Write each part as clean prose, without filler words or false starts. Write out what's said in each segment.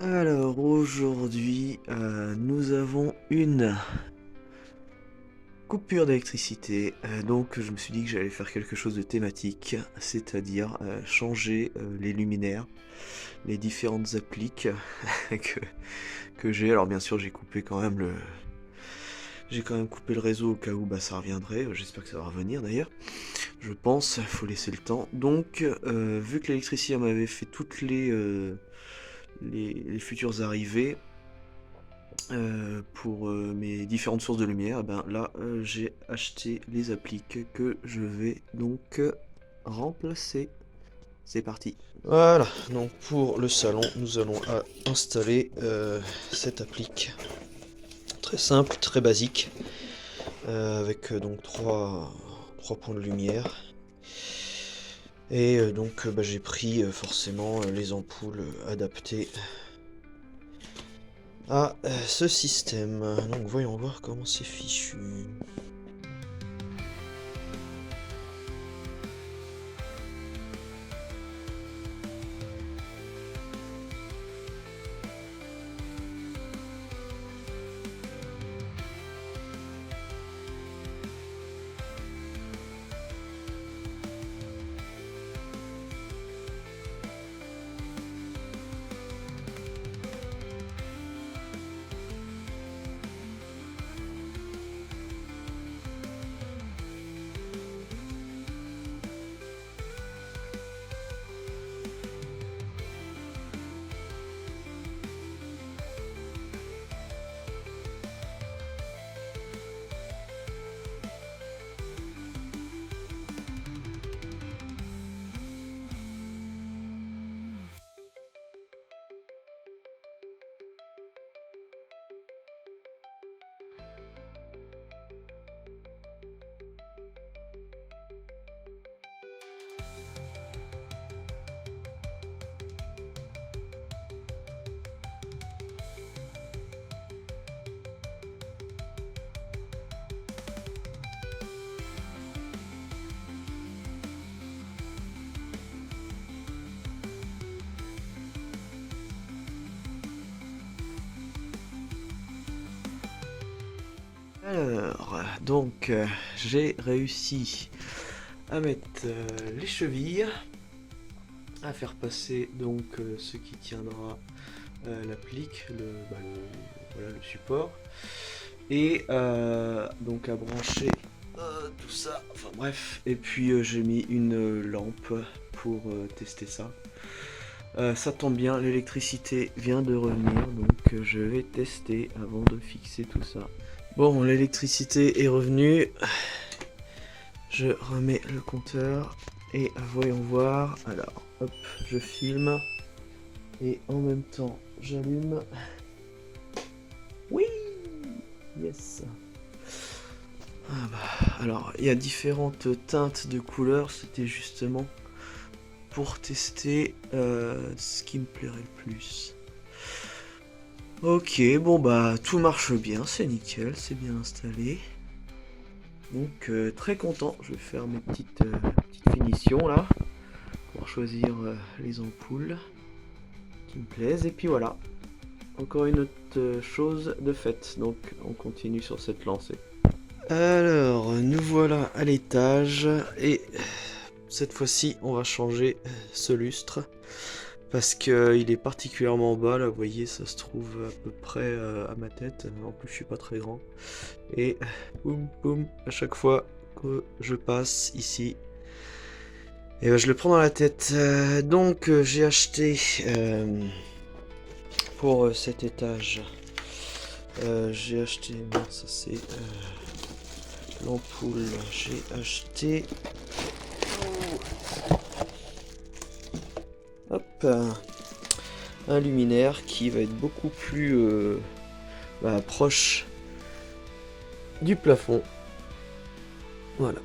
Alors aujourd'hui, nous avons une coupure d'électricité, donc je me suis dit que j'allais faire quelque chose de thématique, c'est-à-dire changer les luminaires, les différentes appliques que, que j'ai. Alors bien sûr j'ai quand même coupé le réseau au cas où ça reviendrait, j'espère que ça va revenir d'ailleurs. Je pense, faut laisser le temps. Donc, vu que l'électricien m'avait fait toutes les futures arrivées, pour mes différentes sources de lumière, et ben là j'ai acheté les appliques que je vais donc remplacer. C'est parti. Voilà, donc pour le salon, nous allons installer cette applique. Très simple, très basique, avec donc trois points de lumière. Et donc j'ai pris forcément les ampoules adaptées à ce système. Donc voyons voir comment c'est fichu. Alors, donc j'ai réussi à mettre les chevilles, à faire passer donc ce qui tiendra l'applique, voilà, le support, et donc à brancher tout ça, enfin bref, et puis j'ai mis une lampe pour tester ça. Ça tombe bien, l'électricité vient de revenir, donc je vais tester avant de fixer tout ça. Bon, l'électricité est revenue. Je remets le compteur et voyons voir. Alors, hop, je filme et en même temps, j'allume. Oui, yes. Alors, il y a différentes teintes de couleurs. C'était justement pour tester ce qui me plairait le plus. Ok, bon tout marche bien, c'est nickel, c'est bien installé. Donc très content, je vais faire mes petites finitions là, pour choisir les ampoules qui me plaisent, et puis voilà, encore une autre chose de faite, donc on continue sur cette lancée. Alors, nous voilà à l'étage, et cette fois-ci on va changer ce lustre, parce qu'il est particulièrement bas, là vous voyez, ça se trouve à peu près à ma tête, en plus je suis pas très grand, et boum boum, à chaque fois que je passe ici, et je le prends dans la tête. Donc j'ai acheté pour cet étage, j'ai acheté, non ça c'est l'ampoule, j'ai acheté, hop, un luminaire qui va être beaucoup plus proche du plafond. Voilà.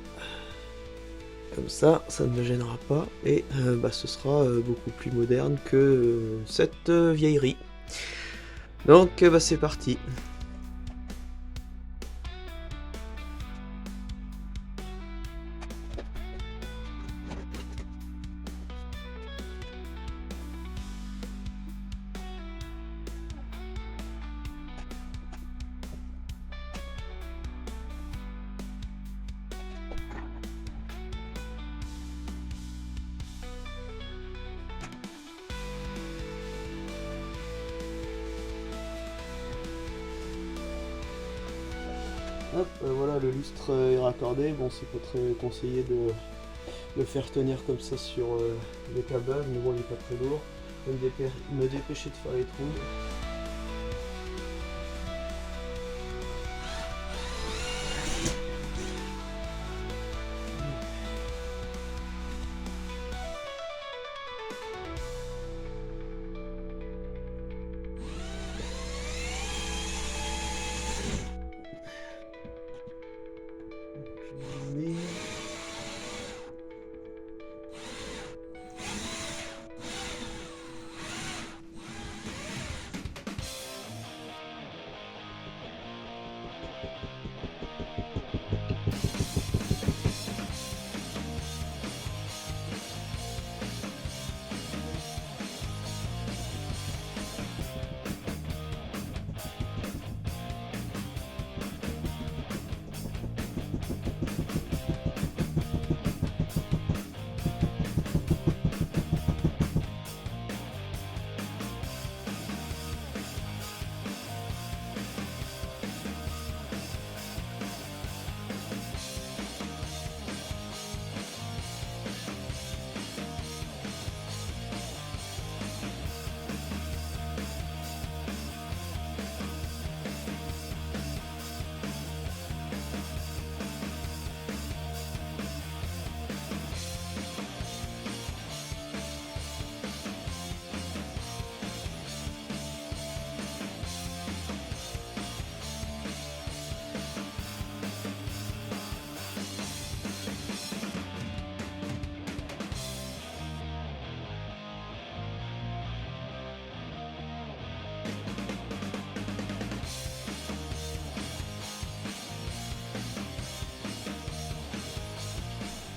Comme ça ne me gênera pas, et ce sera beaucoup plus moderne que cette vieillerie. Donc c'est parti. Hop, voilà, le lustre est raccordé. Bon, c'est pas très conseillé de le faire tenir comme ça sur les câblages, mais bon, il est pas très lourd. Je vais me dépêcher de faire les trous.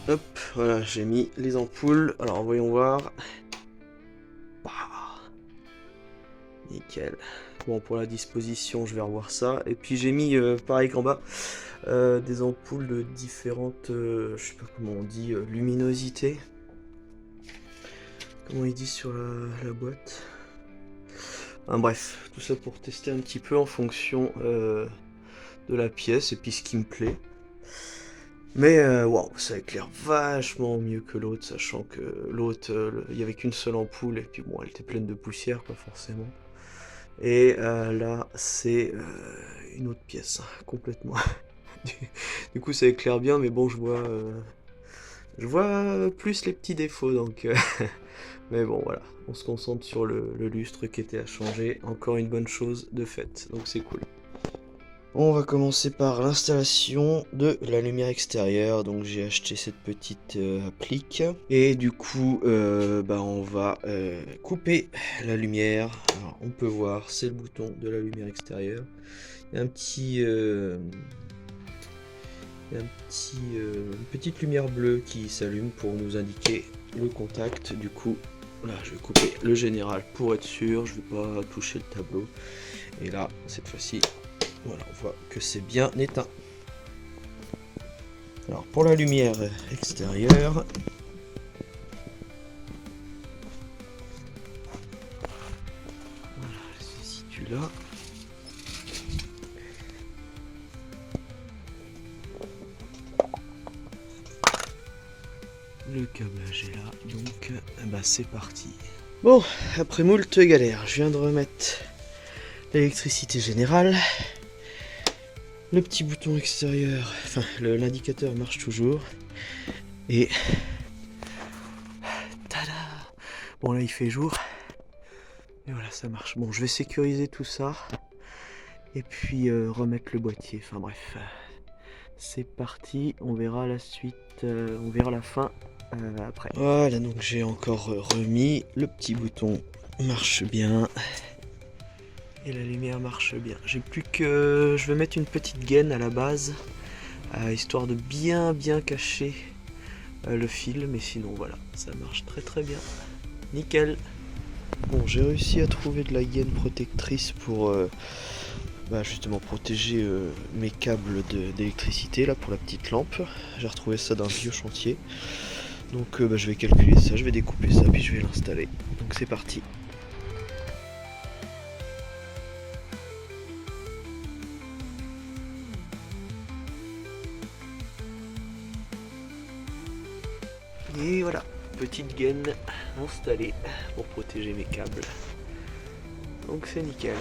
Hop, voilà, j'ai mis les ampoules. Alors voyons voir. Bah, nickel. Bon, pour la disposition, je vais revoir ça. Et puis j'ai mis, pareil qu'en bas, des ampoules de différentes, je sais pas comment on dit, luminosités. Comment ils disent sur la boîte. Bref, tout ça pour tester un petit peu en fonction de la pièce et puis ce qui me plaît. Mais waouh, ça éclaire vachement mieux que l'autre, sachant que l'autre, il y avait qu'une seule ampoule, et puis bon, elle était pleine de poussière, pas forcément. Et là, c'est une autre pièce, complètement. Du coup, ça éclaire bien, mais bon, je vois plus les petits défauts, donc... Mais bon, voilà, on se concentre sur le lustre qui était à changer. Encore une bonne chose de faite, donc c'est cool. On va commencer par l'installation de la lumière extérieure. Donc j'ai acheté cette petite applique. Et du coup, on va couper la lumière. Alors, on peut voir, c'est le bouton de la lumière extérieure. Il y a une petite lumière bleue qui s'allume pour nous indiquer le contact. Du coup, là, je vais couper le général pour être sûr. Je ne vais pas toucher le tableau. Et là, cette fois-ci... Voilà, on voit que c'est bien éteint. Alors pour la lumière extérieure, voilà, elle se situe là. Le câblage est là, donc c'est parti. Bon, après moult galères, je viens de remettre l'électricité générale. Le petit bouton extérieur, enfin l'indicateur marche toujours. Et... tada! Bon là il fait jour. Et voilà, ça marche. Bon, je vais sécuriser tout ça. Et puis remettre le boîtier. Enfin bref. C'est parti. On verra la suite. On verra la fin après. Voilà, donc j'ai encore remis. Le petit bouton marche bien. Et la lumière marche bien. J'ai plus que... Je vais mettre une petite gaine à la base. Histoire de bien cacher le fil. Mais sinon voilà, ça marche très bien. Nickel. Bon, j'ai réussi à trouver de la gaine protectrice pour justement protéger mes câbles d'électricité là pour la petite lampe. J'ai retrouvé ça dans un vieux chantier. Donc je vais calculer ça, je vais découper ça puis je vais l'installer. Donc c'est parti. Et voilà, petite gaine installée pour protéger mes câbles. Donc c'est nickel.